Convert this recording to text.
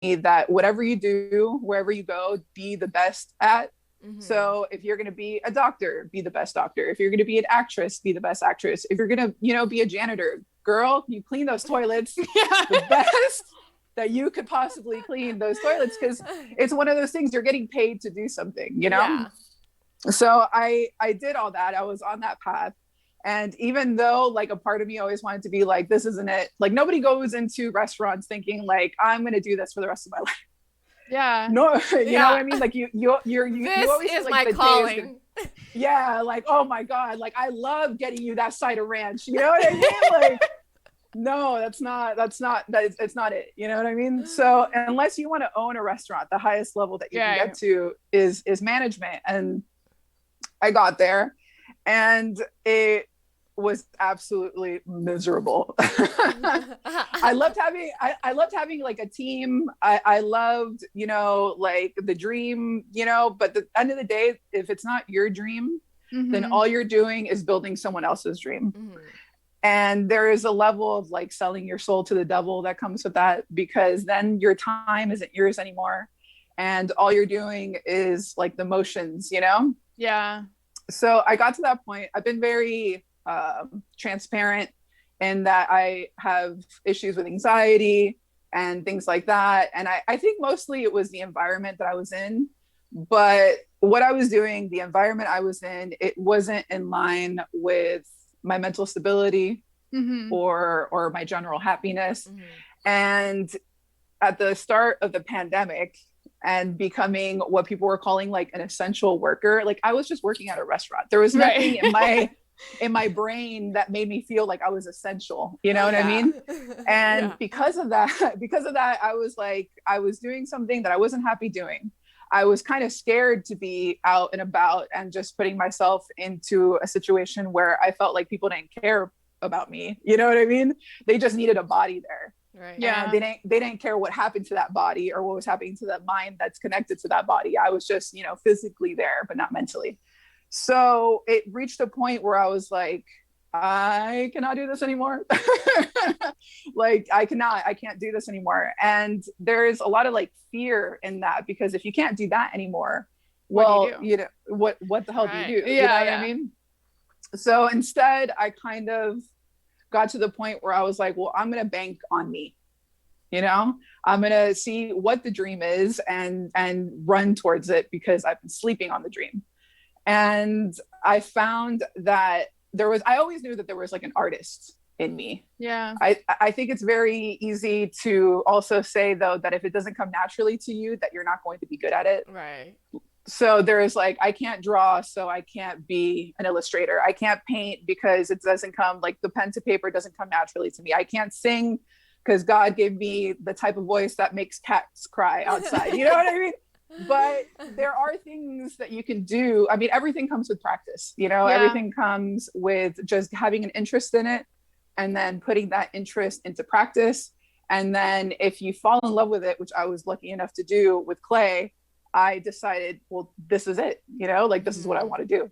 that whatever you do, wherever you go, be the best at. Mm-hmm. So if you're going to be a doctor, be the best doctor. If you're going to be an actress, be the best actress. If you're going to, be a janitor, girl, you clean those toilets the best that you could possibly clean those toilets, because it's one of those things, you're getting paid to do something. Yeah. So I did all that. I was on that path. And even though like a part of me always wanted to be like, this isn't it. Like nobody goes into restaurants thinking like, I'm going to do this for the rest of my life. Yeah. No, you know what Yeah. I mean? Like you This always feel is like my the day is gonna, calling. yeah, like, oh my God, like I love getting you that side of ranch. You know what I mean? Like, no, it's not it. You know what I mean? So unless you want to own a restaurant, the highest level that you can Yeah. get to is management. And I got there and it was absolutely miserable. I loved having like a team. I loved, like the dream, but at the end of the day, if it's not your dream, then Mm-hmm. all you're doing is building someone else's dream. Mm-hmm. And there is a level of like selling your soul to the devil that comes with that, because then your time isn't yours anymore. And all you're doing is like the motions. Yeah. So I got to that point. I've been very transparent in that I have issues with anxiety and things like that. And I think mostly it was the environment that I was in. But what I was doing, the environment I was in, it wasn't in line with my mental stability Mm-hmm. or my general happiness. Mm-hmm. And at the start of the pandemic and becoming what people were calling like an essential worker, like I was just working at a restaurant. There was nothing Right. in my brain that made me feel like I was essential. You know what I Yeah. mean? And Yeah. because of that, I was like, I was doing something that I wasn't happy doing. I was kind of scared to be out and about and just putting myself into a situation where I felt like people didn't care about me. You know what I mean? They just needed a body there. Right. And Yeah. they didn't care what happened to that body or what was happening to that mind that's connected to that body. I was just, physically there, but not mentally. So it reached a point where I was like, I cannot do this anymore. Like I can't do this anymore. And there's a lot of like fear in that, because if you can't do that anymore, What do you well, do? what the hell do you Right. do? You know Yeah. what I Yeah. mean? So instead I kind of got to the point where I was like, well, I'm going to bank on me. I'm going to see what the dream is and run towards it, because I've been sleeping on the dream. And I found that I always knew that there was like an artist in me. Yeah. I think it's very easy to also say though that if it doesn't come naturally to you, that you're not going to be good at it. Right. So there is like, I can't draw, so I can't be an illustrator. I can't paint because it doesn't come, like the pen to paper doesn't come naturally to me. I can't sing because God gave me the type of voice that makes cats cry outside. You know what I mean? But there are things that you can do. I mean, everything comes with practice. Yeah. Everything comes with just having an interest in it and then putting that interest into practice. And then if you fall in love with it, which I was lucky enough to do with clay, I decided, well, this is it, like this is what I Mm-hmm. want to do.